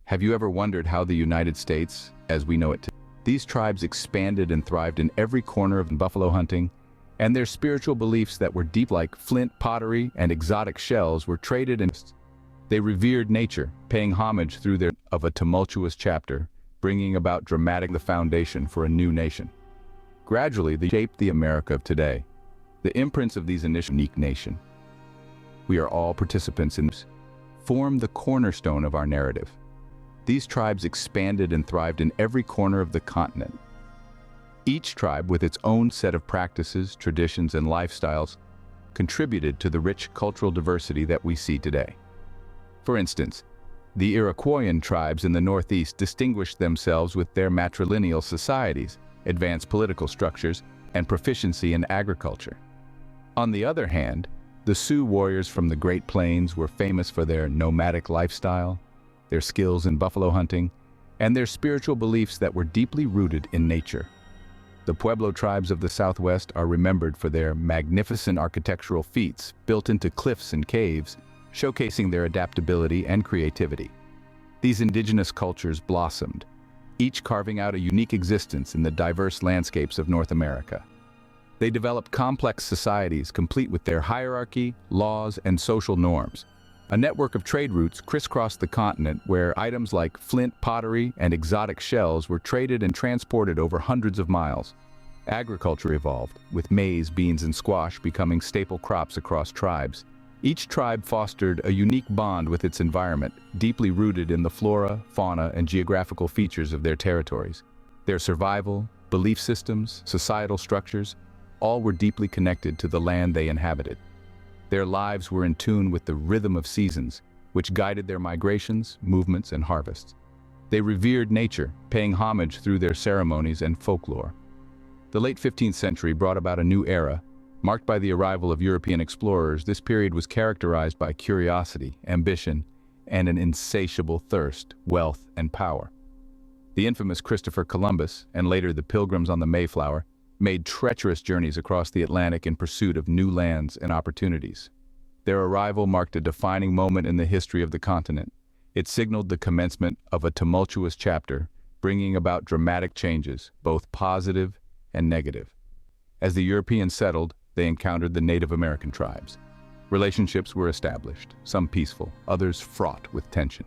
Have you ever wondered how the United States, as we know it today, these tribes expanded and thrived in every corner of buffalo hunting, and their spiritual beliefs that were deep like flint pottery and exotic shells were traded and they revered nature, paying homage through their of a tumultuous chapter, bringing about dramatic the foundation for a new nation. Gradually, they shaped the America of today, the imprints of these initial unique nation. We are all participants in this, form the cornerstone of our narrative. These tribes expanded and thrived in every corner of the continent. Each tribe, with its own set of practices, traditions, and lifestyles, contributed to the rich cultural diversity that we see today. For instance, the Iroquoian tribes in the Northeast distinguished themselves with their matrilineal societies, advanced political structures, and proficiency in agriculture. On the other hand, the Sioux warriors from the Great Plains were famous for their nomadic lifestyle, their skills in buffalo hunting, and their spiritual beliefs that were deeply rooted in nature. The Pueblo tribes of the Southwest are remembered for their magnificent architectural feats built into cliffs and caves, showcasing their adaptability and creativity. These indigenous cultures blossomed, each carving out a unique existence in the diverse landscapes of North America. They developed complex societies complete with their hierarchy, laws, and social norms. A network of trade routes crisscrossed the continent where items like flint pottery and exotic shells were traded and transported over hundreds of miles. Agriculture evolved, with maize, beans, and squash becoming staple crops across tribes. Each tribe fostered a unique bond with its environment, deeply rooted in the flora, fauna, and geographical features of their territories. Their survival, belief systems, societal structures, all were deeply connected to the land they inhabited. Their lives were in tune with the rhythm of seasons, which guided their migrations, movements, and harvests. They revered nature, paying homage through their ceremonies and folklore. The late 15th century brought about a new era. Marked by the arrival of European explorers, this period was characterized by curiosity, ambition, and an insatiable thirst, wealth, and power. The infamous Christopher Columbus, and later the Pilgrims on the Mayflower, made treacherous journeys across the Atlantic in pursuit of new lands and opportunities. Their arrival marked a defining moment in the history of the continent. It signaled the commencement of a tumultuous chapter, bringing about dramatic changes, both positive and negative. As the Europeans settled, they encountered the Native American tribes. Relationships were established, some peaceful, others fraught with tension.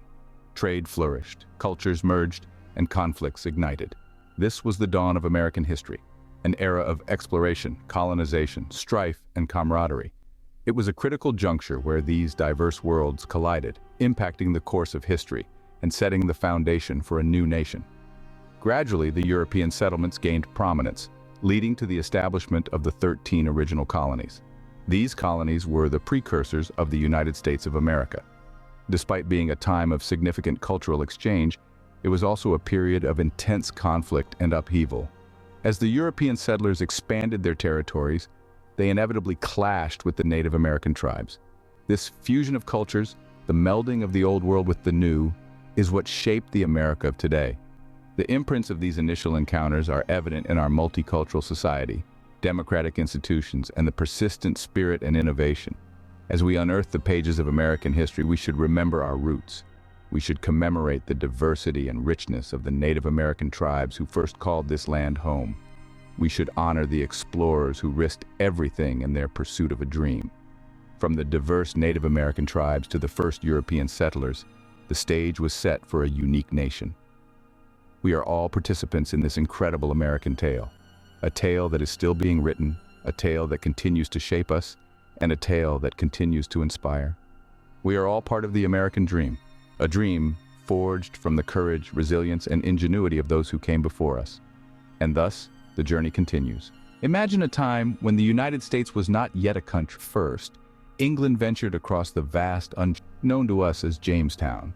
Trade flourished, cultures merged, and conflicts ignited. This was the dawn of American history, an era of exploration, colonization, strife, and camaraderie. It was a critical juncture where these diverse worlds collided, impacting the course of history and setting the foundation for a new nation. Gradually, the European settlements gained prominence, leading to the establishment of the 13 original colonies. These colonies were the precursors of the United States of America. Despite being a time of significant cultural exchange, it was also a period of intense conflict and upheaval. As the European settlers expanded their territories, they inevitably clashed with the Native American tribes. This fusion of cultures, the melding of the old world with the new, is what shaped the America of today. The imprints of these initial encounters are evident in our multicultural society, democratic institutions, and the persistent spirit and innovation. As we unearth the pages of American history, we should remember our roots. We should commemorate the diversity and richness of the Native American tribes who first called this land home. We should honor the explorers who risked everything in their pursuit of a dream. From the diverse Native American tribes to the first European settlers, the stage was set for a unique nation. We are all participants in this incredible American tale, a tale that is still being written, a tale that continues to shape us, and a tale that continues to inspire. We are all part of the American dream. A dream forged from the courage, resilience, and ingenuity of those who came before us. And thus, the journey continues. Imagine a time when the United States was not yet a country. First, England ventured across the vast, known to us as Jamestown.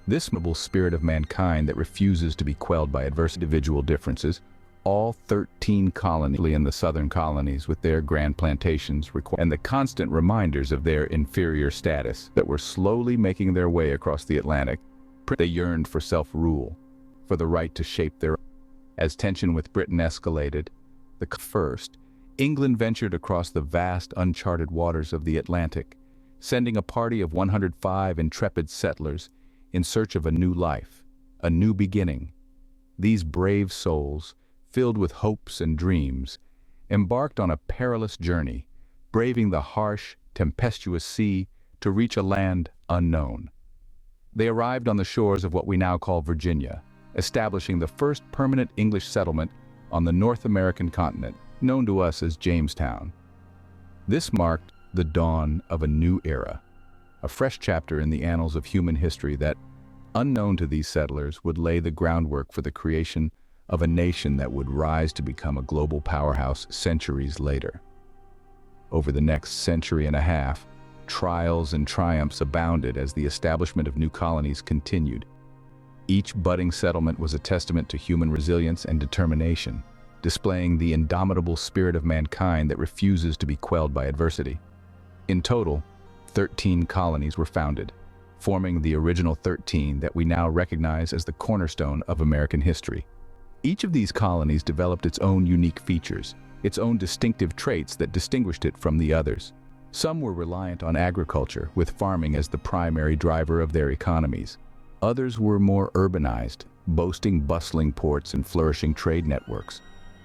This noble spirit of mankind that refuses to be quelled by adverse individual differences, all 13 colonies in the southern colonies with their grand plantations and the constant reminders of their inferior status that were slowly making their way across the Atlantic. They yearned for self-rule, for the right to shape their own. As tension with Britain escalated, first, England ventured across the vast uncharted waters of the Atlantic, sending a party of 105 intrepid settlers in search of a new life, a new beginning. These brave souls, filled with hopes and dreams, embarked on a perilous journey, braving the harsh, tempestuous sea to reach a land unknown. They arrived on the shores of what we now call Virginia, establishing the first permanent English settlement on the North American continent, known to us as Jamestown. This marked the dawn of a new era, a fresh chapter in the annals of human history that, unknown to these settlers, would lay the groundwork for the creation of a nation that would rise to become a global powerhouse centuries later. Over the next century and a half, trials and triumphs abounded as the establishment of new colonies continued. Each budding settlement was a testament to human resilience and determination, displaying the indomitable spirit of mankind that refuses to be quelled by adversity. In total, 13 colonies were founded, forming the original 13 that we now recognize as the cornerstone of American history. Each of these colonies developed its own unique features, its own distinctive traits that distinguished it from the others. Some were reliant on agriculture, with farming as the primary driver of their economies. Others were more urbanized, boasting bustling ports and flourishing trade networks.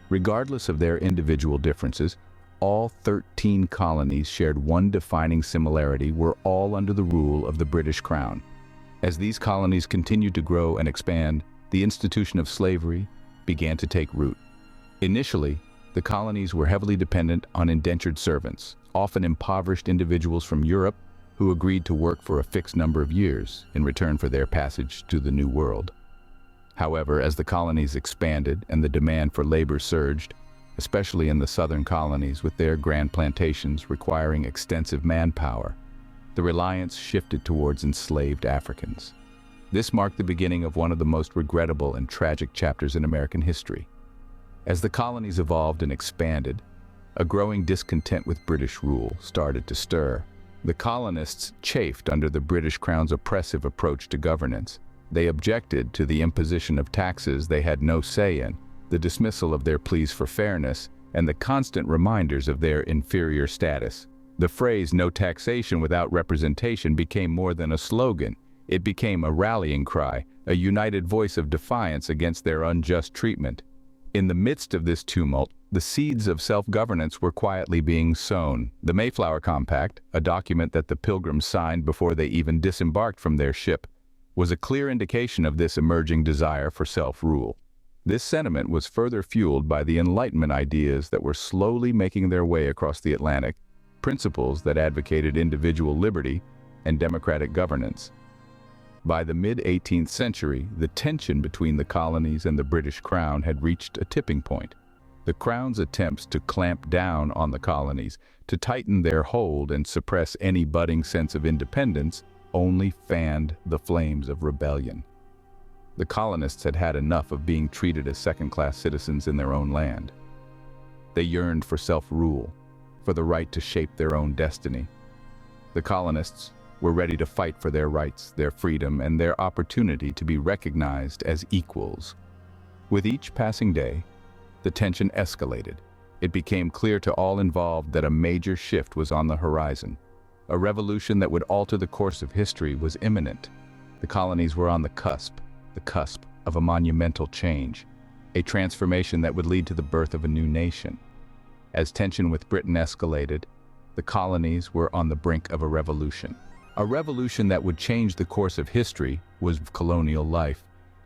Regardless of their individual differences, all 13 colonies shared one defining similarity: were all under the rule of the British Crown. As these colonies continued to grow and expand, the institution of slavery began to take root. Initially, the colonies were heavily dependent on indentured servants, often impoverished individuals from Europe who agreed to work for a fixed number of years in return for their passage to the New World. However, as the colonies expanded and the demand for labor surged, especially in the southern colonies with their grand plantations requiring extensive manpower, the reliance shifted towards enslaved Africans. This marked the beginning of one of the most regrettable and tragic chapters in American history. As the colonies evolved and expanded, a growing discontent with British rule started to stir. The colonists chafed under the British Crown's oppressive approach to governance. They objected to the imposition of taxes they had no say in, the dismissal of their pleas for fairness, and the constant reminders of their inferior status. The phrase "no taxation without representation" became more than a slogan. It became a rallying cry, a united voice of defiance against their unjust treatment. In the midst of this tumult, the seeds of self-governance were quietly being sown. The Mayflower Compact, a document that the Pilgrims signed before they even disembarked from their ship, was a clear indication of this emerging desire for self-rule. This sentiment was further fueled by the Enlightenment ideas that were slowly making their way across the Atlantic, principles that advocated individual liberty and democratic governance. By the mid-18th century, the tension between the colonies and the British Crown had reached a tipping point. The Crown's attempts to clamp down on the colonies, to tighten their hold and suppress any budding sense of independence, only fanned the flames of rebellion. The colonists had had enough of being treated as second-class citizens in their own land. They yearned for self-rule, for the right to shape their own destiny. The colonists were ready to fight for their rights, their freedom, and their opportunity to be recognized as equals. With each passing day, the tension escalated. It became clear to all involved that a major shift was on the horizon. A revolution that would alter the course of history was imminent. The colonies were on the cusp of a monumental change, a transformation that would lead to the birth of a new nation. As tension with Britain escalated, the colonies were on the brink of a revolution. A revolution that would change the course of history was colonial life,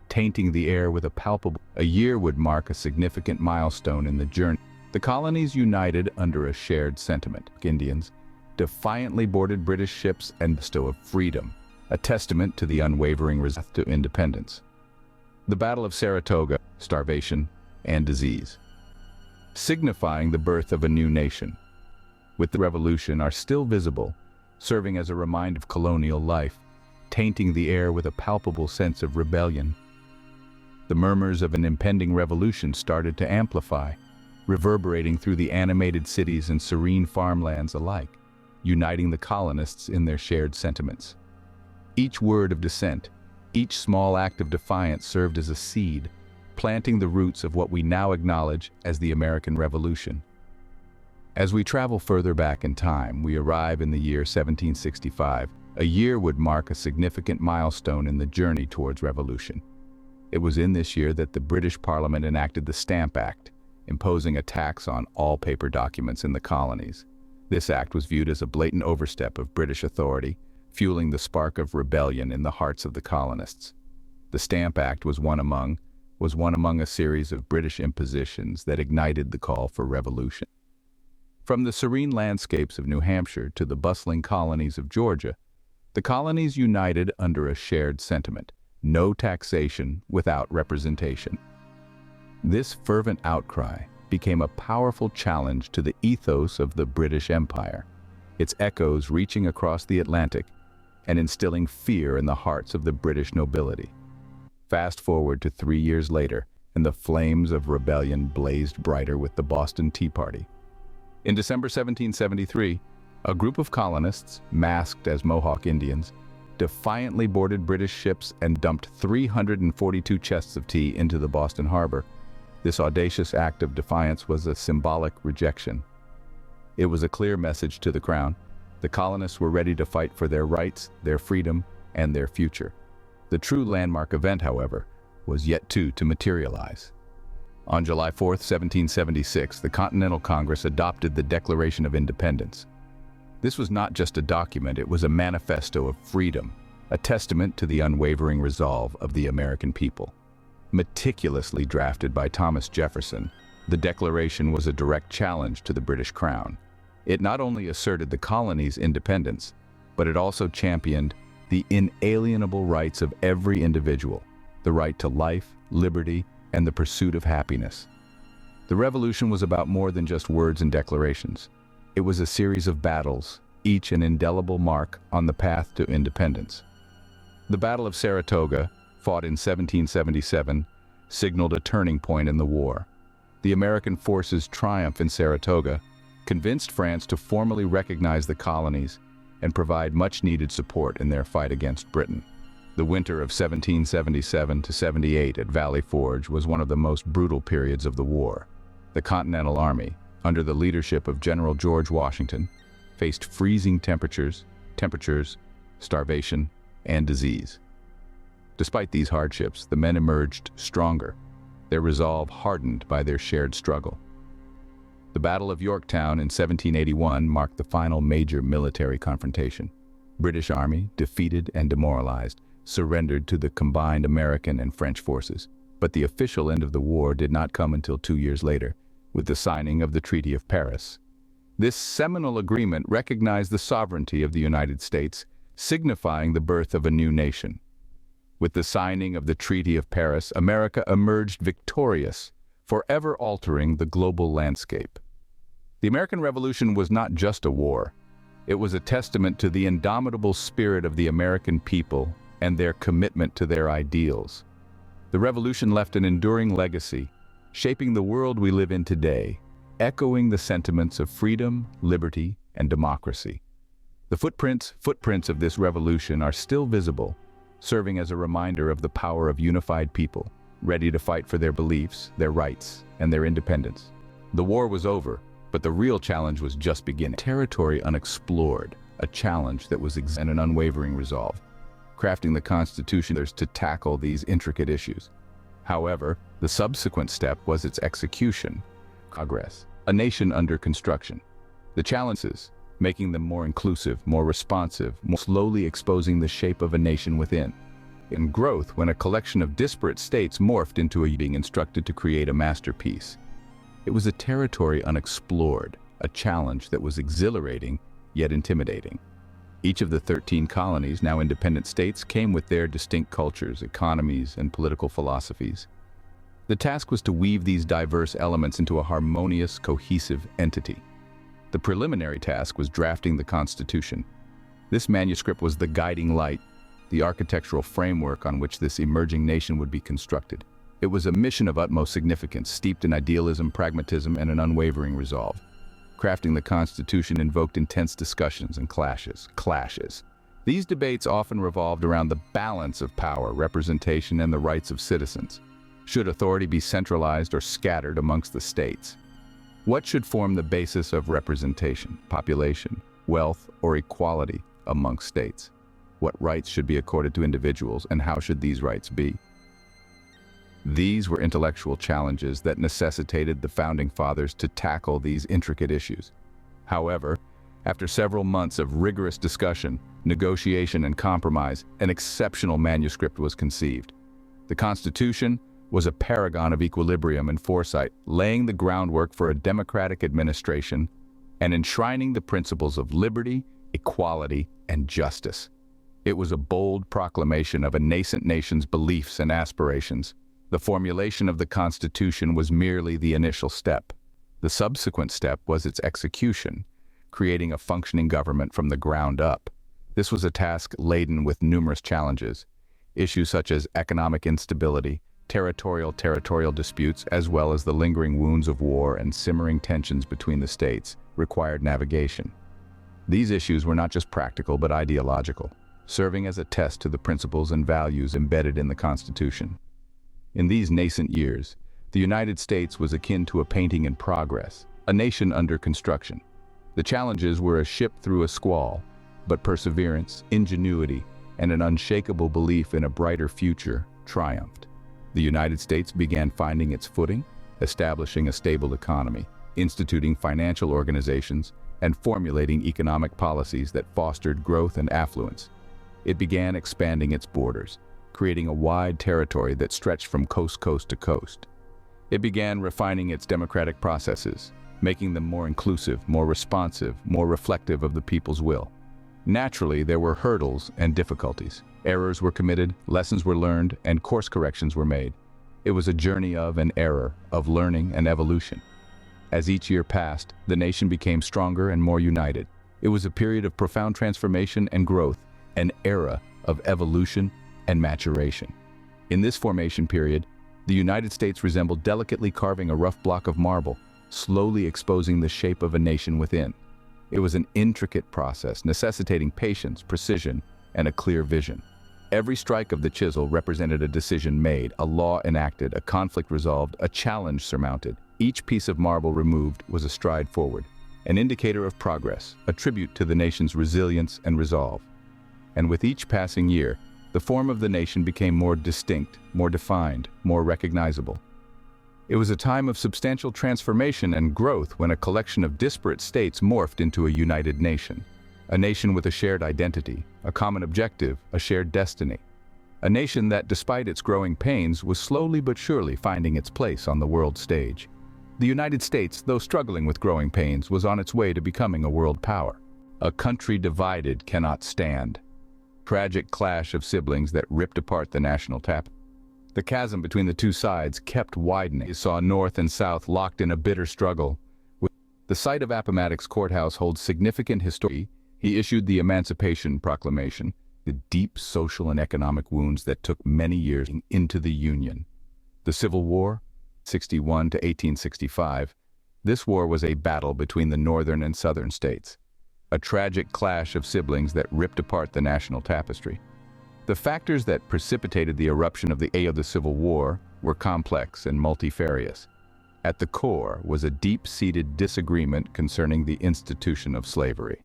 tainting the air with a year would mark a significant milestone in the journey. The colonies united under a shared sentiment. Indians defiantly boarded British ships and bestow of freedom, a testament to the unwavering resistance to independence. The Battle of Saratoga, starvation and disease, signifying the birth of a new nation, with the revolution are still visible, serving as a reminder of colonial life, tainting the air with a palpable sense of rebellion. The murmurs of an impending revolution started to amplify, reverberating through the animated cities and serene farmlands alike, uniting the colonists in their shared sentiments. Each word of dissent, each small act of defiance served as a seed, planting the roots of what we now acknowledge as the American Revolution. As we travel further back in time, we arrive in the year 1765, A year would mark a significant milestone in the journey towards revolution. It was in this year that the British Parliament enacted the Stamp Act, imposing a tax on all paper documents in the colonies. This act was viewed as a blatant overstep of British authority, fueling the spark of rebellion in the hearts of the colonists. The Stamp Act was one among a series of British impositions that ignited the call for revolution. From the serene landscapes of New Hampshire to the bustling colonies of Georgia, the colonies united under a shared sentiment: no taxation without representation. This fervent outcry became a powerful challenge to the ethos of the British Empire, its echoes reaching across the Atlantic and instilling fear in the hearts of the British nobility. Fast forward to 3 years later, and the flames of rebellion blazed brighter with the Boston Tea Party. In December 1773, a group of colonists, masked as Mohawk Indians, defiantly boarded British ships and dumped 342 chests of tea into the Boston harbor. This audacious act of defiance was a symbolic rejection. It was a clear message to the Crown. The colonists were ready to fight for their rights, their freedom, and their future. The true landmark event, however, was yet to materialize. On July 4, 1776, the Continental Congress adopted the Declaration of Independence. This was not just a document, it was a manifesto of freedom, a testament to the unwavering resolve of the American people. Meticulously drafted by Thomas Jefferson, the Declaration was a direct challenge to the British Crown. It not only asserted the colonies' independence, but it also championed the inalienable rights of every individual, the right to life, liberty, and the pursuit of happiness. The revolution was about more than just words and declarations. It was a series of battles, each an indelible mark on the path to independence. The Battle of Saratoga, fought in 1777, signaled a turning point in the war. The American forces' triumph in Saratoga convinced France to formally recognize the colonies and provide much-needed support in their fight against Britain. The winter of 1777 to 78 at Valley Forge was one of the most brutal periods of the war. The Continental Army, under the leadership of General George Washington, faced freezing temperatures, starvation, and disease. Despite these hardships, the men emerged stronger, their resolve hardened by their shared struggle. The Battle of Yorktown in 1781 marked the final major military confrontation. British Army, defeated and demoralized, surrendered to the combined American and French forces. But the official end of the war did not come until 2 years later, with the signing of the Treaty of Paris. This seminal agreement recognized the sovereignty of the United States, signifying the birth of a new nation. With the signing of the Treaty of Paris, America emerged victorious, forever altering the global landscape. The American Revolution was not just a war. It was a testament to the indomitable spirit of the American people and their commitment to their ideals. The revolution left an enduring legacy, shaping the world we live in today, echoing the sentiments of freedom, liberty, and democracy. The footprints of this revolution are still visible, serving as a reminder of the power of unified people, ready to fight for their beliefs, their rights, and their independence. The war was over, but the real challenge was just beginning. Territory unexplored, a challenge that was and an unwavering resolve. Crafting the Constitution to tackle these intricate issues. However, the subsequent step was its execution. Progress. A nation under construction. The challenges, making them more inclusive, more responsive, more slowly exposing the shape of a nation within. In growth, when a collection of disparate states morphed into a being instructed to create a masterpiece. It was a territory unexplored, a challenge that was exhilarating, yet intimidating. Each of the 13 colonies, now independent states, came with their distinct cultures, economies, and political philosophies. The task was to weave these diverse elements into a harmonious, cohesive entity. The preliminary task was drafting the Constitution. This manuscript was the guiding light, the architectural framework on which this emerging nation would be constructed. It was a mission of utmost significance, steeped in idealism, pragmatism, and an unwavering resolve. Crafting the Constitution invoked intense discussions and clashes. These debates often revolved around the balance of power, representation, and the rights of citizens. Should authority be centralized or scattered amongst the states? What should form the basis of representation, population, wealth, or equality amongst states? What rights should be accorded to individuals, and how should these rights be? These were intellectual challenges that necessitated the Founding Fathers to tackle these intricate issues. However, after several months of rigorous discussion, negotiation, and compromise, an exceptional manuscript was conceived. The Constitution was a paragon of equilibrium and foresight, laying the groundwork for a democratic administration and enshrining the principles of liberty, equality, and justice. It was a bold proclamation of a nascent nation's beliefs and aspirations. The formulation of the Constitution was merely the initial step. The subsequent step was its execution, creating a functioning government from the ground up. This was a task laden with numerous challenges. Issues such as economic instability, territorial disputes, as well as the lingering wounds of war and simmering tensions between the states, required navigation. These issues were not just practical but ideological, serving as a test to the principles and values embedded in the Constitution. In these nascent years, the United States was akin to a painting in progress, a nation under construction. The challenges were a ship through a squall, but perseverance, ingenuity, and an unshakable belief in a brighter future triumphed. The United States began finding its footing, establishing a stable economy, instituting financial organizations, and formulating economic policies that fostered growth and affluence. It began expanding its borders, creating a wide territory that stretched from coast to coast. It began refining its democratic processes, making them more inclusive, more responsive, more reflective of the people's will. Naturally, there were hurdles and difficulties. Errors were committed, lessons were learned, and course corrections were made. It was a journey of an error, of learning and evolution. As each year passed, the nation became stronger and more united. It was a period of profound transformation and growth, an era of evolution and maturation. In this formation period, the United States resembled delicately carving a rough block of marble, slowly exposing the shape of a nation within. It was an intricate process, necessitating patience, precision, and a clear vision. Every strike of the chisel represented a decision made, a law enacted, a conflict resolved, a challenge surmounted. Each piece of marble removed was a stride forward, an indicator of progress, a tribute to the nation's resilience and resolve. And with each passing year, the form of the nation became more distinct, more defined, more recognizable. It was a time of substantial transformation and growth when a collection of disparate states morphed into a united nation. A nation with a shared identity, a common objective, a shared destiny. A nation that, despite its growing pains, was slowly but surely finding its place on the world stage. The United States, though struggling with growing pains, was on its way to becoming a world power. A country divided cannot stand. Tragic clash of siblings that ripped apart the national tapestry. The chasm between the two sides kept widening. It saw North and South locked in a bitter struggle. The site of Appomattox Courthouse holds significant history. He issued the Emancipation Proclamation, the deep social and economic wounds that took many years into the Union. The Civil War, 1861 to 1865, this war was a battle between the northern and southern states. A tragic clash of siblings that ripped apart the national tapestry. The factors that precipitated the eruption of the Civil War were complex and multifarious. At the core was a deep-seated disagreement concerning the institution of slavery.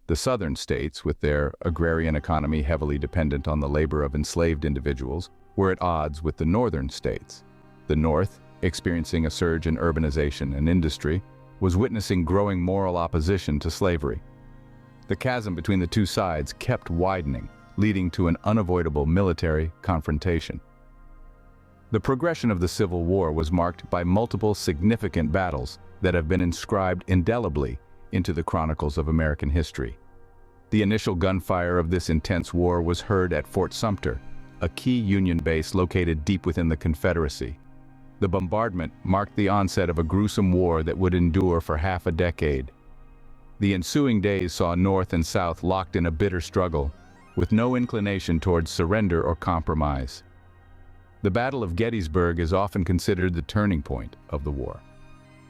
The southern states, with their agrarian economy heavily dependent on the labor of enslaved individuals, were at odds with the northern states. The North, experiencing a surge in urbanization and industry, was witnessing growing moral opposition to slavery. The chasm between the two sides kept widening, leading to an unavoidable military confrontation. The progression of the Civil War was marked by multiple significant battles that have been inscribed indelibly into the chronicles of American history. The initial gunfire of this intense war was heard at Fort Sumter, a key Union base located deep within the Confederacy. The bombardment marked the onset of a gruesome war that would endure for half a decade. The ensuing days saw North and South locked in a bitter struggle, with no inclination towards surrender or compromise. The Battle of Gettysburg is often considered the turning point of the war.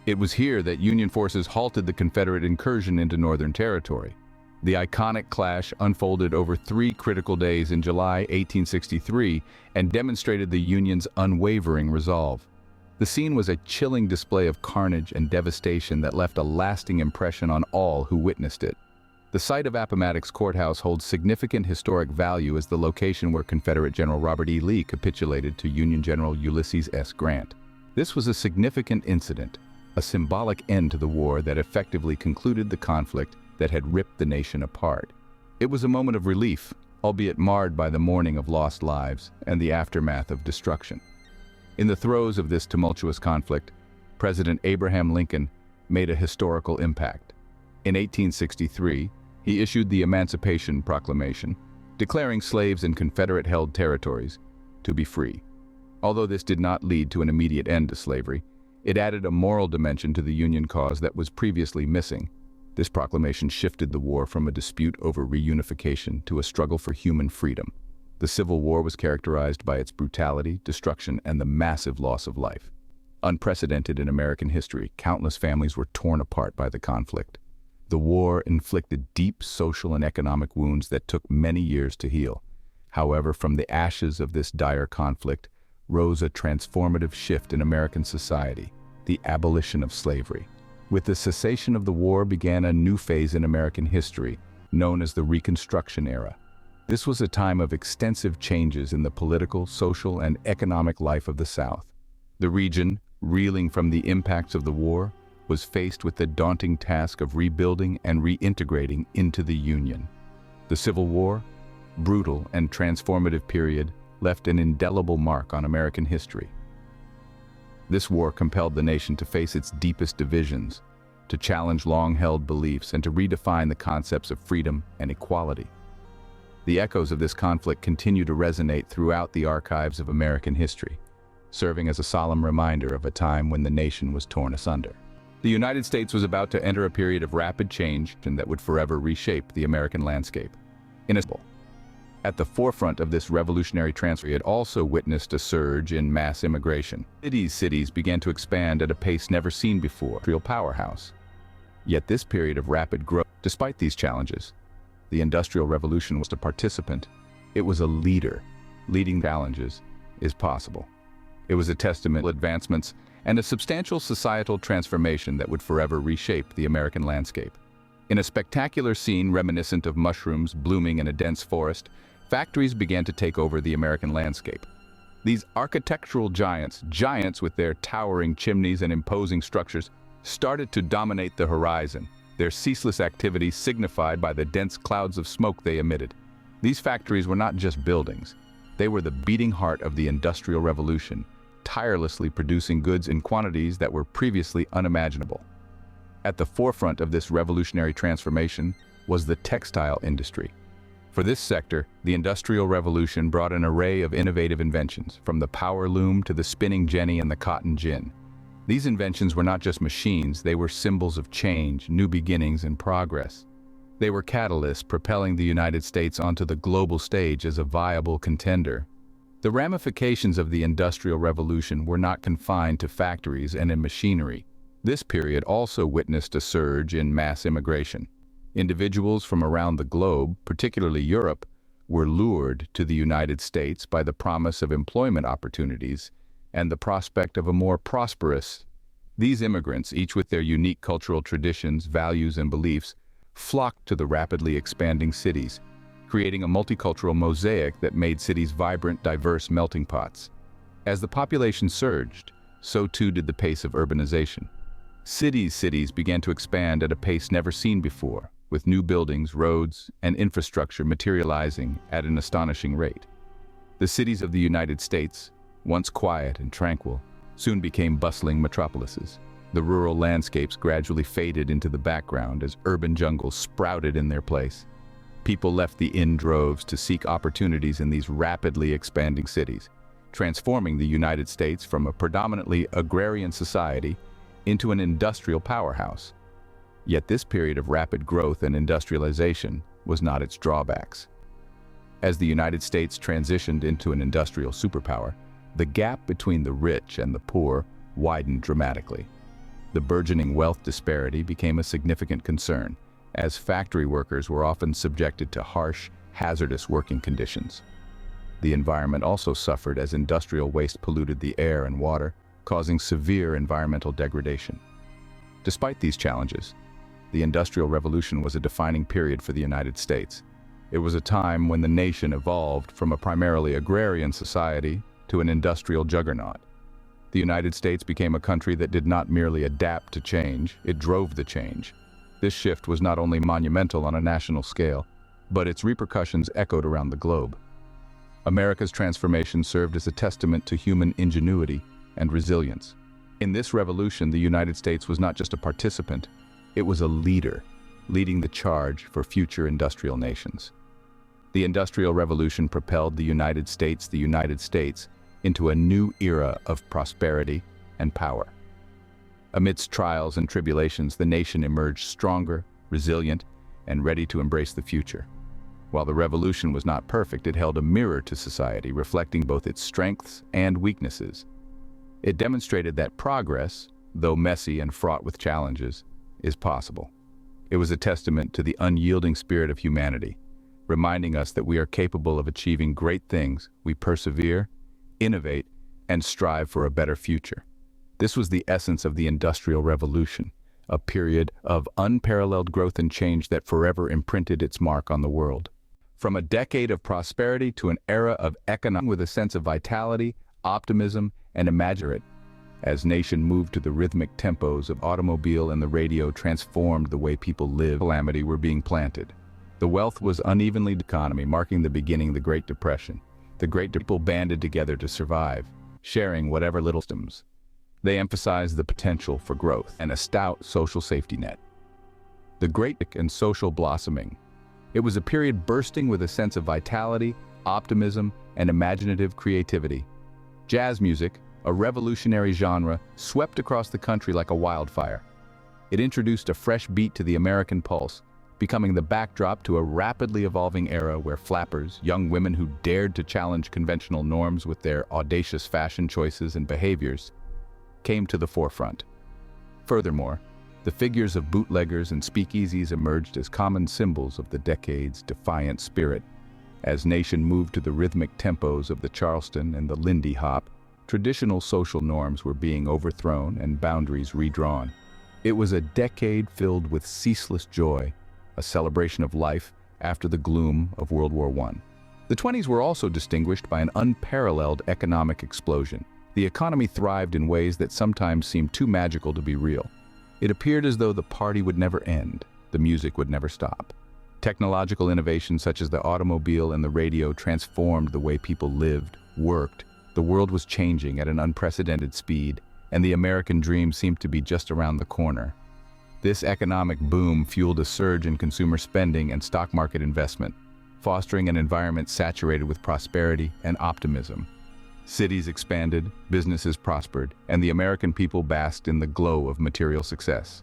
It was here that Union forces halted the Confederate incursion into Northern territory. The iconic clash unfolded over 3 critical days in July 1863 and demonstrated the Union's unwavering resolve. The scene was a chilling display of carnage and devastation that left a lasting impression on all who witnessed it. The site of Appomattox Courthouse holds significant historic value as the location where Confederate General Robert E. Lee capitulated to Union General Ulysses S. Grant. This was a significant incident, a symbolic end to the war that effectively concluded the conflict that had ripped the nation apart. It was a moment of relief, albeit marred by the mourning of lost lives and the aftermath of destruction. In the throes of this tumultuous conflict, President Abraham Lincoln made a historical impact. In 1863, he issued the Emancipation Proclamation, declaring slaves in Confederate-held territories to be free. Although this did not lead to an immediate end to slavery, it added a moral dimension to the Union cause that was previously missing. This proclamation shifted the war from a dispute over reunification to a struggle for human freedom. The Civil War was characterized by its brutality, destruction, and the massive loss of life. Unprecedented in American history, countless families were torn apart by the conflict. The war inflicted deep social and economic wounds that took many years to heal. However, from the ashes of this dire conflict rose a transformative shift in American society, the abolition of slavery. With the cessation of the war began a new phase in American history, known as the Reconstruction era. This was a time of extensive changes in the political, social, and economic life of the South. The region, reeling from the impacts of the war, was faced with the daunting task of rebuilding and reintegrating into the Union. The Civil War, brutal and transformative period, left an indelible mark on American history. This war compelled the nation to face its deepest divisions, to challenge long-held beliefs, and to redefine the concepts of freedom and equality. The echoes of this conflict continue to resonate throughout the archives of American history, serving as a solemn reminder of a time when the nation was torn asunder. The United States was about to enter a period of rapid change that would forever reshape the American landscape. At the forefront of this revolutionary transfer, it also witnessed a surge in mass immigration. Cities began to expand at a pace never seen before, real powerhouse. Yet this period of rapid growth, despite these challenges, the Industrial Revolution was a participant. It was a leader. Leading challenges is possible. It was a testament to advancements and a substantial societal transformation that would forever reshape the American landscape. In a spectacular scene reminiscent of mushrooms blooming in a dense forest, factories began to take over the American landscape. These architectural giants with their towering chimneys and imposing structures, started to dominate the horizon, their ceaseless activity signified by the dense clouds of smoke they emitted. These factories were not just buildings. They were the beating heart of the Industrial Revolution, tirelessly producing goods in quantities that were previously unimaginable. At the forefront of this revolutionary transformation was the textile industry. For this sector, the Industrial Revolution brought an array of innovative inventions, from the power loom to the spinning jenny and the cotton gin. These inventions were not just machines, they were symbols of change, new beginnings, and progress. They were catalysts propelling the United States onto the global stage as a viable contender. The ramifications of the Industrial Revolution were not confined to factories and in machinery. This period also witnessed a surge in mass immigration. Individuals from around the globe, particularly Europe, were lured to the United States by the promise of employment opportunities and the prospect of a more prosperous. These immigrants, each with their unique cultural traditions, values, and beliefs, flocked to the rapidly expanding cities, creating a multicultural mosaic that made cities vibrant, diverse melting pots. As the population surged, so too did the pace of urbanization. Cities began to expand at a pace never seen before, with new buildings, roads, and infrastructure materializing at an astonishing rate. The cities of the United States, once quiet and tranquil, soon became bustling metropolises. The rural landscapes gradually faded into the background as urban jungles sprouted in their place. People left the in droves to seek opportunities in these rapidly expanding cities, transforming the United States from a predominantly agrarian society into an industrial powerhouse. Yet this period of rapid growth and industrialization was not its drawbacks. As the United States transitioned into an industrial superpower, the gap between the rich and the poor widened dramatically. The burgeoning wealth disparity became a significant concern, as factory workers were often subjected to harsh, hazardous working conditions. The environment also suffered as industrial waste polluted the air and water, causing severe environmental degradation. Despite these challenges, the Industrial Revolution was a defining period for the United States. It was a time when the nation evolved from a primarily agrarian society to an industrial juggernaut. The United States became a country that did not merely adapt to change, it drove the change. This shift was not only monumental on a national scale, but its repercussions echoed around the globe. America's transformation served as a testament to human ingenuity and resilience. In this revolution, the United States was not just a participant, it was a leader, leading the charge for future industrial nations. The Industrial Revolution propelled the United States into a new era of prosperity and power. Amidst trials and tribulations, the nation emerged stronger, resilient, and ready to embrace the future. While the revolution was not perfect, it held a mirror to society, reflecting both its strengths and weaknesses. It demonstrated that progress, though messy and fraught with challenges, is possible. It was a testament to the unyielding spirit of humanity, reminding us that we are capable of achieving great things. We persevere, innovate, and strive for a better future. This was the essence of the Industrial Revolution, a period of unparalleled growth and change that forever imprinted its mark on the world. From a decade of prosperity to an era of economic with a sense of vitality, optimism, and imagination, as nation moved to the rhythmic tempos of automobile and the radio transformed the way people live, calamity were being planted. The wealth was unevenly economy, marking the beginning of the Great Depression. The great people banded together to survive, sharing whatever little systems. They emphasized the potential for growth and a stout social safety net. The great and social blossoming. It was a period bursting with a sense of vitality, optimism, and imaginative creativity. Jazz music, a revolutionary genre, swept across the country like a wildfire. It introduced a fresh beat to the American pulse, becoming the backdrop to a rapidly evolving era where flappers, young women who dared to challenge conventional norms with their audacious fashion choices and behaviors, came to the forefront. Furthermore, the figures of bootleggers and speakeasies emerged as common symbols of the decade's defiant spirit. As nation moved to the rhythmic tempos of the Charleston and the Lindy Hop, traditional social norms were being overthrown and boundaries redrawn. It was a decade filled with ceaseless joy, a celebration of life after the gloom of World War I. The 20s were also distinguished by an unparalleled economic explosion. The economy thrived in ways that sometimes seemed too magical to be real. It appeared as though the party would never end, the music would never stop. Technological innovations such as the automobile and the radio transformed the way people lived, worked. The world was changing at an unprecedented speed, and the American dream seemed to be just around the corner. This economic boom fueled a surge in consumer spending and stock market investment, fostering an environment saturated with prosperity and optimism. Cities expanded, businesses prospered, and the American people basked in the glow of material success.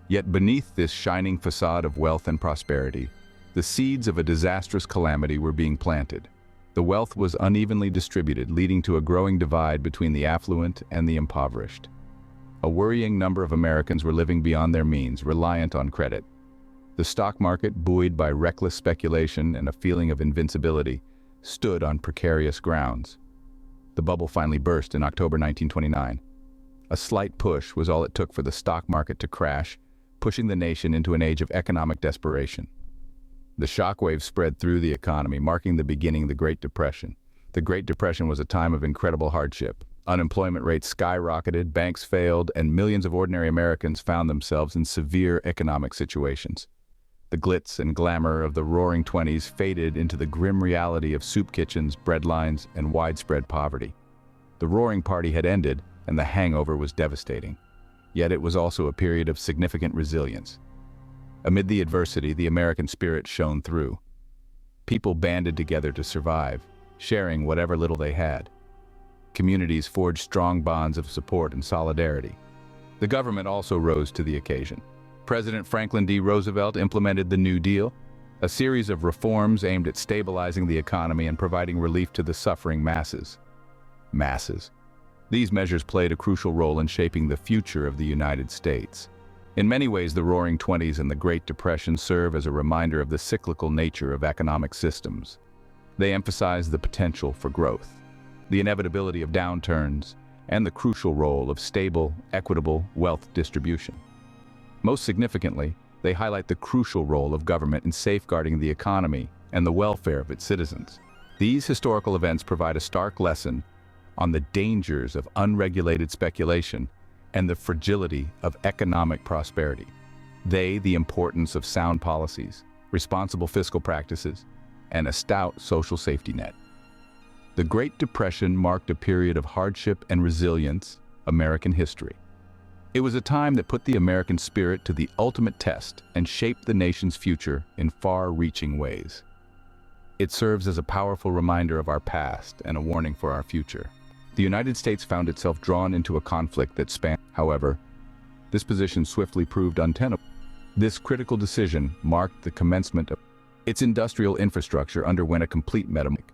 Yet beneath this shining facade of wealth and prosperity, the seeds of a disastrous calamity were being planted. The wealth was unevenly distributed, leading to a growing divide between the affluent and the impoverished. A worrying number of Americans were living beyond their means, reliant on credit. The stock market, buoyed by reckless speculation and a feeling of invincibility, stood on precarious grounds. The bubble finally burst in October 1929. A slight push was all it took for the stock market to crash, pushing the nation into an age of economic desperation. The shockwave spread through the economy, marking the beginning of the Great Depression. The Great Depression was a time of incredible hardship. Unemployment rates skyrocketed, banks failed, and millions of ordinary Americans found themselves in severe economic situations. The glitz and glamour of the Roaring '20s faded into the grim reality of soup kitchens, breadlines, and widespread poverty. The roaring party had ended, and the hangover was devastating. Yet it was also a period of significant resilience. Amid the adversity, the American spirit shone through. People banded together to survive, sharing whatever little they had. Communities forged strong bonds of support and solidarity. The government also rose to the occasion. President Franklin D. Roosevelt implemented the New Deal, a series of reforms aimed at stabilizing the economy and providing relief to the suffering masses. These measures played a crucial role in shaping the future of the United States. In many ways, the Roaring '20s and the Great Depression serve as a reminder of the cyclical nature of economic systems. They emphasize the potential for growth, the inevitability of downturns, and the crucial role of stable, equitable wealth distribution. Most significantly, They highlight the crucial role of government in safeguarding the economy and the welfare of its citizens. These historical events provide a stark lesson on the dangers of unregulated speculation and the fragility of economic prosperity. The importance of sound policies, responsible fiscal practices, and a stout social safety net. The Great Depression marked a period of hardship and resilience in American history. It was a time that put the American spirit to the ultimate test and shaped the nation's future in far-reaching ways. It serves as a powerful reminder of our past and a warning for our future. The United States found itself drawn into a conflict that spanned. However, this position swiftly proved untenable. This critical decision marked the commencement of its industrial infrastructure underwent a complete metamorphosis.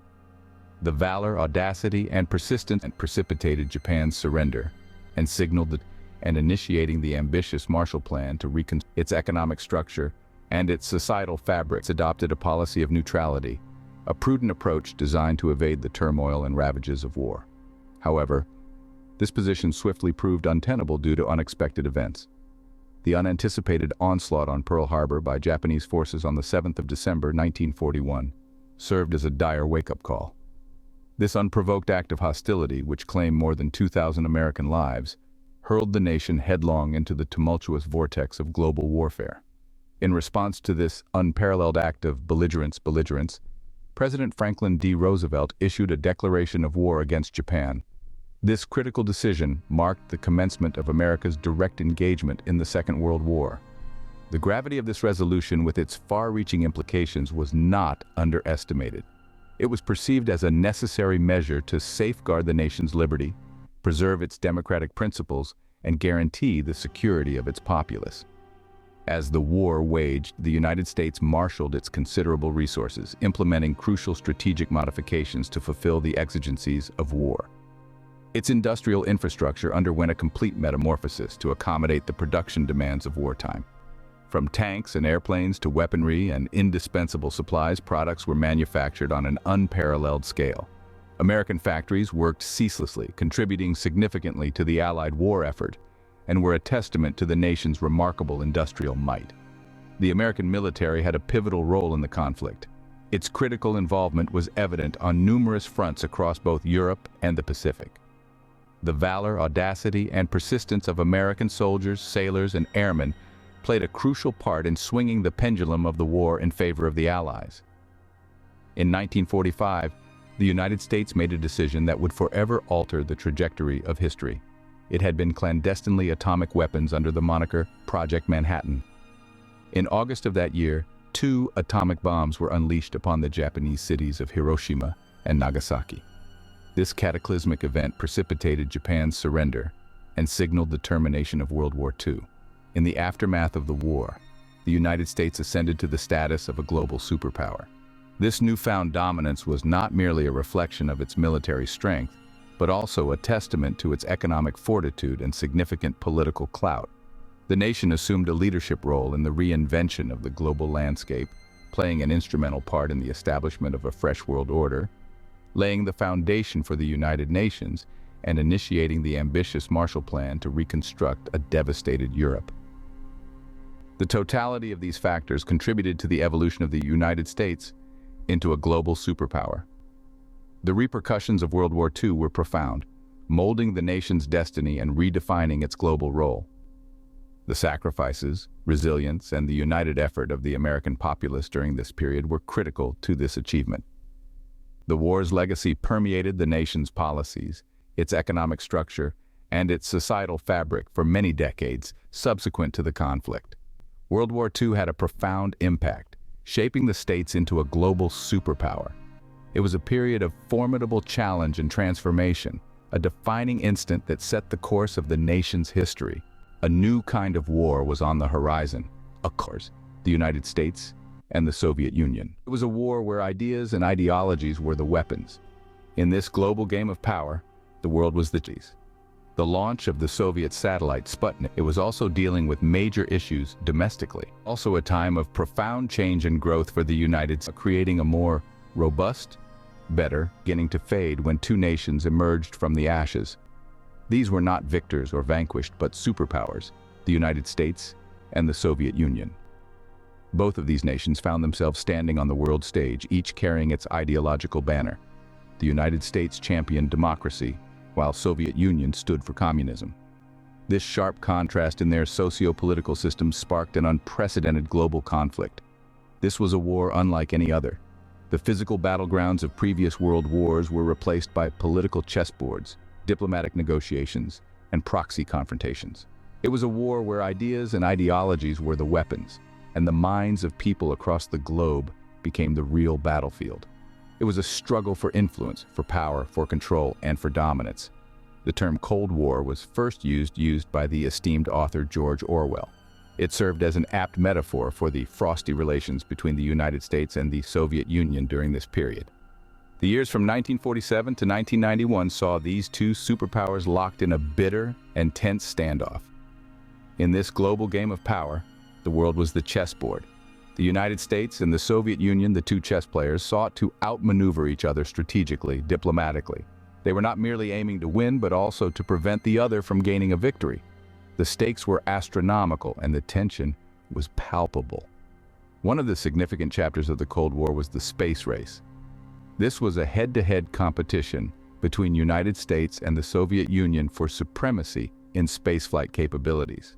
The valor, audacity, and persistence precipitated Japan's surrender and signaled initiating the ambitious Marshall Plan to reconstruct its economic structure and its societal fabrics. Adopted a policy of neutrality, a prudent approach designed to evade the turmoil and ravages of war. However, this position swiftly proved untenable due to unexpected events. The unanticipated onslaught on Pearl Harbor by Japanese forces on the 7th of December 1941 served as a dire wake-up call. This unprovoked act of hostility, which claimed more than 2,000 American lives, hurled the nation headlong into the tumultuous vortex of global warfare. In response to this unparalleled act of belligerence, President Franklin D. Roosevelt issued a declaration of war against Japan. This critical decision marked the commencement of America's direct engagement in the Second World War. The gravity of this resolution, with its far-reaching implications, was not underestimated. It was perceived as a necessary measure to safeguard the nation's liberty, preserve its democratic principles, and guarantee the security of its populace. As the war waged, the United States marshaled its considerable resources, implementing crucial strategic modifications to fulfill the exigencies of war. Its industrial infrastructure underwent a complete metamorphosis to accommodate the production demands of wartime. From tanks and airplanes to weaponry and indispensable supplies, products were manufactured on an unparalleled scale. American factories worked ceaselessly, contributing significantly to the Allied war effort, and were a testament to the nation's remarkable industrial might. The American military had a pivotal role in the conflict. Its critical involvement was evident on numerous fronts across both Europe and the Pacific. The valor, audacity, and persistence of American soldiers, sailors, and airmen played a crucial part in swinging the pendulum of the war in favor of the Allies. In 1945, the United States made a decision that would forever alter the trajectory of history. It had been clandestinely atomic weapons under the moniker Project Manhattan. In August of that year, 2 atomic bombs were unleashed upon the Japanese cities of Hiroshima and Nagasaki. This cataclysmic event precipitated Japan's surrender and signaled the termination of World War II. In the aftermath of the war, the United States ascended to the status of a global superpower. This newfound dominance was not merely a reflection of its military strength, but also a testament to its economic fortitude and significant political clout. The nation assumed a leadership role in the reinvention of the global landscape, playing an instrumental part in the establishment of a fresh world order, laying the foundation for the United Nations, and initiating the ambitious Marshall Plan to reconstruct a devastated Europe. The totality of these factors contributed to the evolution of the United States into a global superpower. The repercussions of World War II were profound, molding the nation's destiny and redefining its global role. The sacrifices, resilience, and the united effort of the American populace during this period were critical to this achievement. The war's legacy permeated the nation's policies, its economic structure, and its societal fabric for many decades subsequent to the conflict. World War II had a profound impact, shaping the states into a global superpower. It was a period of formidable challenge and transformation, a defining instant that set the course of the nation's history. A new kind of war was on the horizon, of course, the United States and the Soviet Union. It was a war where ideas and ideologies were the weapons. In this global game of power, the world was the cheese. The launch of the Soviet satellite Sputnik, it was also dealing with major issues domestically. Also a time of profound change and growth for the United States, creating a more robust, better, beginning to fade when 2 nations emerged from the ashes. These were not victors or vanquished, but superpowers, the United States and the Soviet Union. Both of these nations found themselves standing on the world stage, each carrying its ideological banner. The United States championed democracy, while Soviet Union stood for communism. This sharp contrast in their socio-political systems sparked an unprecedented global conflict. This was a war unlike any other. The physical battlegrounds of previous world wars were replaced by political chessboards, diplomatic negotiations, and proxy confrontations. It was a war where ideas and ideologies were the weapons, and the minds of people across the globe became the real battlefield. It was a struggle for influence, for power, for control, and for dominance. The term Cold War was first used by the esteemed author George Orwell. It served as an apt metaphor for the frosty relations between the United States and the Soviet Union during this period. The years from 1947 to 1991 saw these two superpowers locked in a bitter and tense standoff. In this global game of power, the world was the chessboard. The United States and the Soviet Union, the two chess players, sought to outmaneuver each other strategically, diplomatically. They were not merely aiming to win, but also to prevent the other from gaining a victory. The stakes were astronomical, and the tension was palpable. One of the significant chapters of the Cold War was the space race. This was a head-to-head competition between United States and the Soviet Union for supremacy in spaceflight capabilities.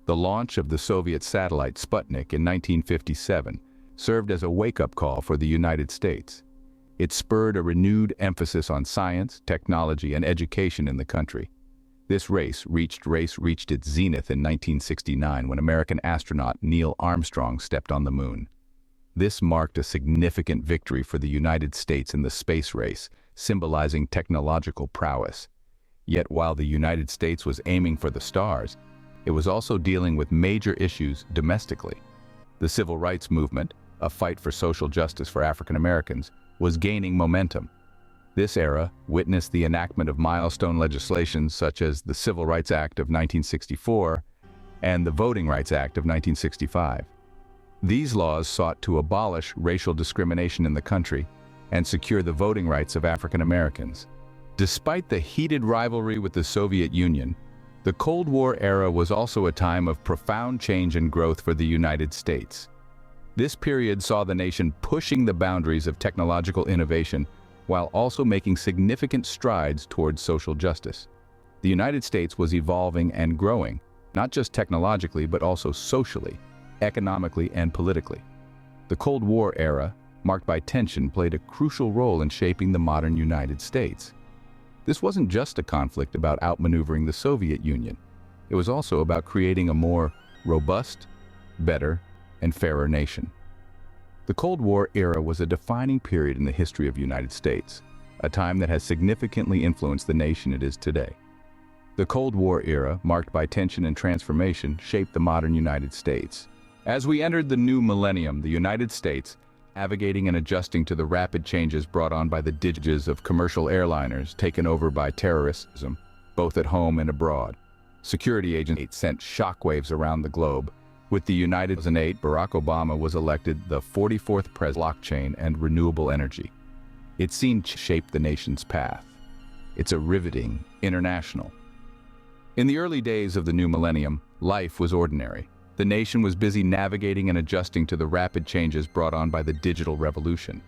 The launch of the Soviet satellite Sputnik in 1957 served as a wake-up call for the United States. It spurred a renewed emphasis on science, technology, and education in the country. This race reached its zenith in 1969 when American astronaut Neil Armstrong stepped on the moon. This marked a significant victory for the United States in the space race, symbolizing technological prowess. Yet while the United States was aiming for the stars, it was also dealing with major issues domestically. The civil rights movement, a fight for social justice for African Americans, was gaining momentum. This era witnessed the enactment of milestone legislation such as the Civil Rights Act of 1964 and the Voting Rights Act of 1965. These laws sought to abolish racial discrimination in the country and secure the voting rights of African Americans. Despite the heated rivalry with the Soviet Union, the Cold War era was also a time of profound change and growth for the United States. This period saw the nation pushing the boundaries of technological innovation while also making significant strides towards social justice. The United States was evolving and growing, not just technologically but also socially, economically, and politically. The Cold War era, marked by tension, played a crucial role in shaping the modern United States. This wasn't just a conflict about outmaneuvering the Soviet Union. It was also about creating a more robust, better, and fairer nation. The Cold War era was a defining period in the history of the United States, a time that has significantly influenced the nation it is today. The Cold War era, marked by tension and transformation, shaped the modern United States. As we entered the new millennium, the United States, navigating and adjusting to the rapid changes brought on by the digiges of commercial airliners taken over by terrorism, both at home and abroad. Security agencies sent shockwaves around the globe. With the United 2008, Barack Obama was elected the 44th president. Blockchain and renewable energy. It's seen shape the nation's path. It's a riveting international. In the early days of the new millennium, life was ordinary. The nation was busy navigating and adjusting to the rapid changes brought on by the digital revolution.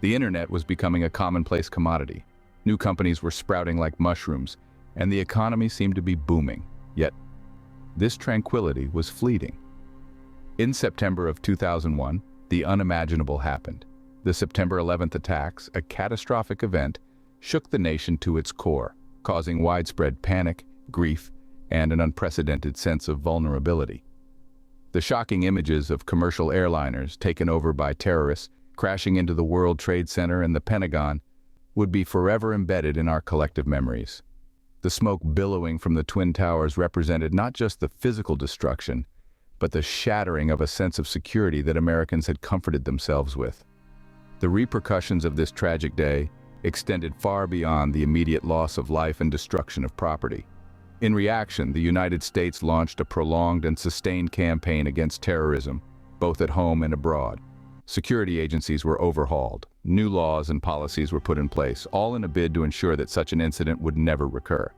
The internet was becoming a commonplace commodity. New companies were sprouting like mushrooms, and the economy seemed to be booming. Yet, this tranquility was fleeting. In September of 2001, the unimaginable happened. The September 11th attacks, a catastrophic event, shook the nation to its core, causing widespread panic, grief, and an unprecedented sense of vulnerability. The shocking images of commercial airliners taken over by terrorists crashing into the World Trade Center and the Pentagon would be forever embedded in our collective memories. The smoke billowing from the Twin Towers represented not just the physical destruction, but the shattering of a sense of security that Americans had comforted themselves with. The repercussions of this tragic day extended far beyond the immediate loss of life and destruction of property. In reaction, the United States launched a prolonged and sustained campaign against terrorism, both at home and abroad. Security agencies were overhauled, new laws and policies were put in place, all in a bid to ensure that such an incident would never recur.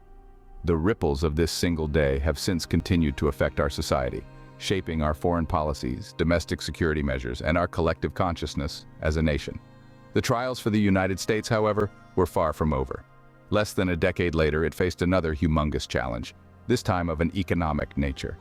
The ripples of this single day have since continued to affect our society, shaping our foreign policies, domestic security measures, and our collective consciousness as a nation. The trials for the United States, however, were far from over. Less than a decade later, it faced another humongous challenge, this time of an economic nature.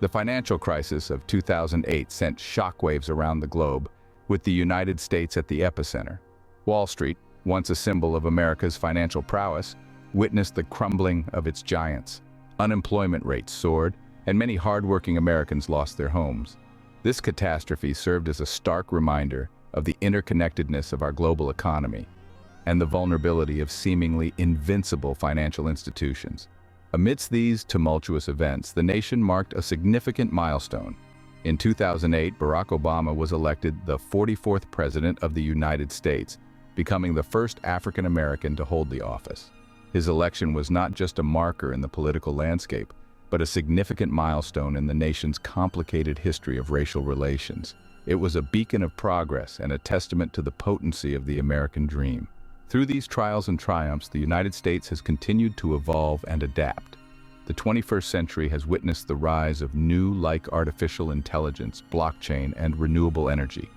The financial crisis of 2008 sent shockwaves around the globe, with the United States at the epicenter. Wall Street, once a symbol of America's financial prowess, witnessed the crumbling of its giants. Unemployment rates soared, and many hardworking Americans lost their homes. This catastrophe served as a stark reminder of the interconnectedness of our global economy and the vulnerability of seemingly invincible financial institutions. Amidst these tumultuous events, the nation marked a significant milestone. In 2008, Barack Obama was elected the 44th President of the United States, becoming the first African American to hold the office. His election was not just a marker in the political landscape, but a significant milestone in the nation's complicated history of racial relations. It was a beacon of progress and a testament to the potency of the American dream. Through these trials and triumphs, the United States has continued to evolve and adapt. The 21st century has witnessed the rise of new, like artificial intelligence, blockchain, and renewable energy.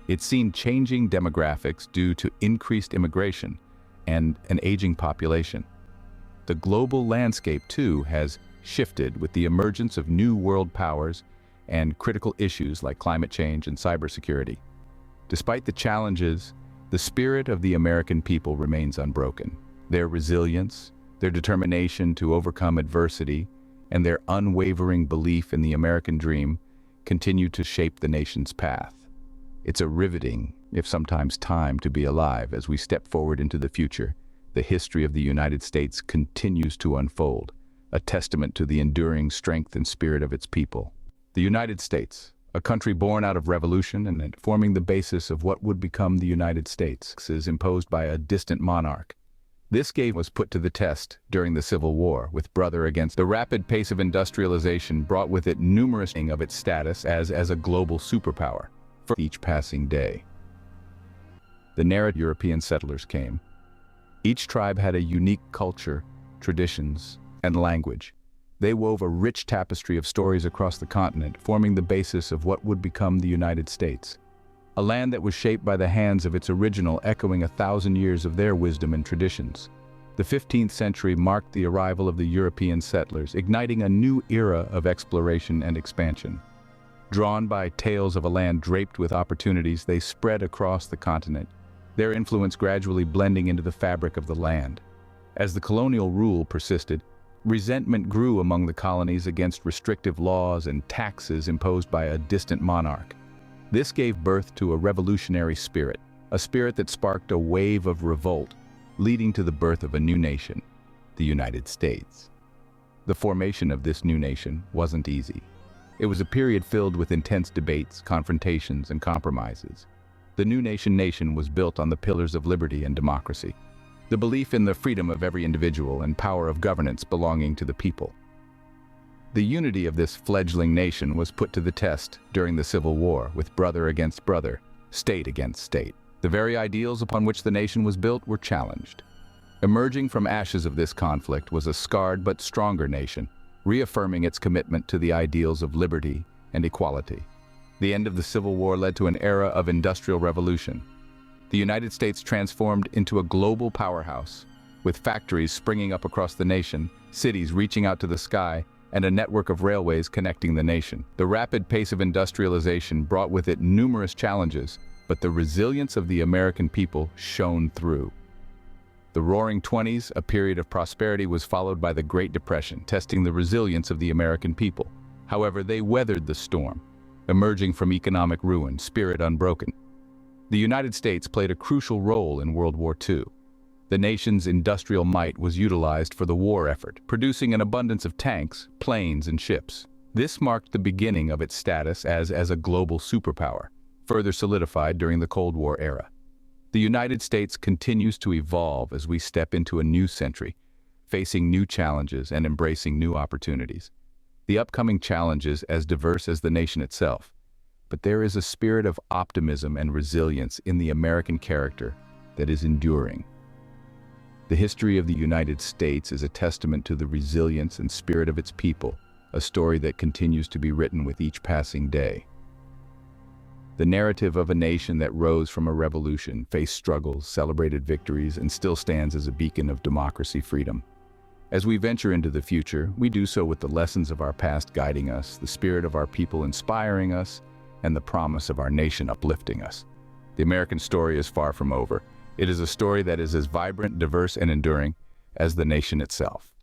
It's seen changing demographics due to increased immigration and an aging population. The global landscape, too, has shifted with the emergence of new world powers and critical issues like climate change and cybersecurity. Despite the challenges, the spirit of the American people remains unbroken. Their resilience, their determination to overcome adversity, and their unwavering belief in the American dream continue to shape the nation's path. It's a riveting, if sometimes time to be alive, as we step forward into the future. The history of the United States continues to unfold, a testament to the enduring strength and spirit of its people. The United States, a country born out of revolution and forming the basis of what would become the United States, is imposed by a distant monarch. This game was put to the test during the Civil War, with brother against. The rapid pace of industrialization brought with it numerous of its status as a global superpower for each passing day. The narrative European settlers came. Each tribe had a unique culture, traditions, and language. They wove a rich tapestry of stories across the continent, forming the basis of what would become the United States. A land that was shaped by the hands of its original, echoing 1,000 years of their wisdom and traditions. The 15th century marked the arrival of the European settlers, igniting a new era of exploration and expansion. Drawn by tales of a land draped with opportunities, they spread across the continent, their influence gradually blending into the fabric of the land. As the colonial rule persisted, resentment grew among the colonies against restrictive laws and taxes imposed by a distant monarch. This gave birth to a revolutionary spirit, a spirit that sparked a wave of revolt, leading to the birth of a new nation, the United States. The formation of this new nation wasn't easy. It was a period filled with intense debates, confrontations, and compromises. The new nation was built on the pillars of liberty and democracy, the belief in the freedom of every individual and power of governance belonging to the people. The unity of this fledgling nation was put to the test during the Civil War, with brother against brother, state against state. The very ideals upon which the nation was built were challenged. Emerging from ashes of this conflict was a scarred but stronger nation, reaffirming its commitment to the ideals of liberty and equality. The end of the Civil War led to an era of industrial revolution. The United States transformed into a global powerhouse, with factories springing up across the nation, cities reaching out to the sky, and a network of railways connecting the nation. The rapid pace of industrialization brought with it numerous challenges, but the resilience of the American people shone through. The Roaring Twenties, a period of prosperity, was followed by the Great Depression, testing the resilience of the American people. However, they weathered the storm, emerging from economic ruin, spirit unbroken. The United States played a crucial role in World War II. The nation's industrial might was utilized for the war effort, producing an abundance of tanks, planes, and ships. This marked the beginning of its status as a global superpower, further solidified during the Cold War era. The United States continues to evolve as we step into a new century, facing new challenges and embracing new opportunities. The upcoming challenge is as diverse as the nation itself, but there is a spirit of optimism and resilience in the American character that is enduring. The history of the United States is a testament to the resilience and spirit of its people, a story that continues to be written with each passing day. The narrative of a nation that rose from a revolution, faced struggles, celebrated victories, and still stands as a beacon of democracy, freedom. As we venture into the future, we do so with the lessons of our past guiding us, the spirit of our people inspiring us, and the promise of our nation uplifting us. The American story is far from over. It is a story that is as vibrant, diverse, and enduring as the nation itself.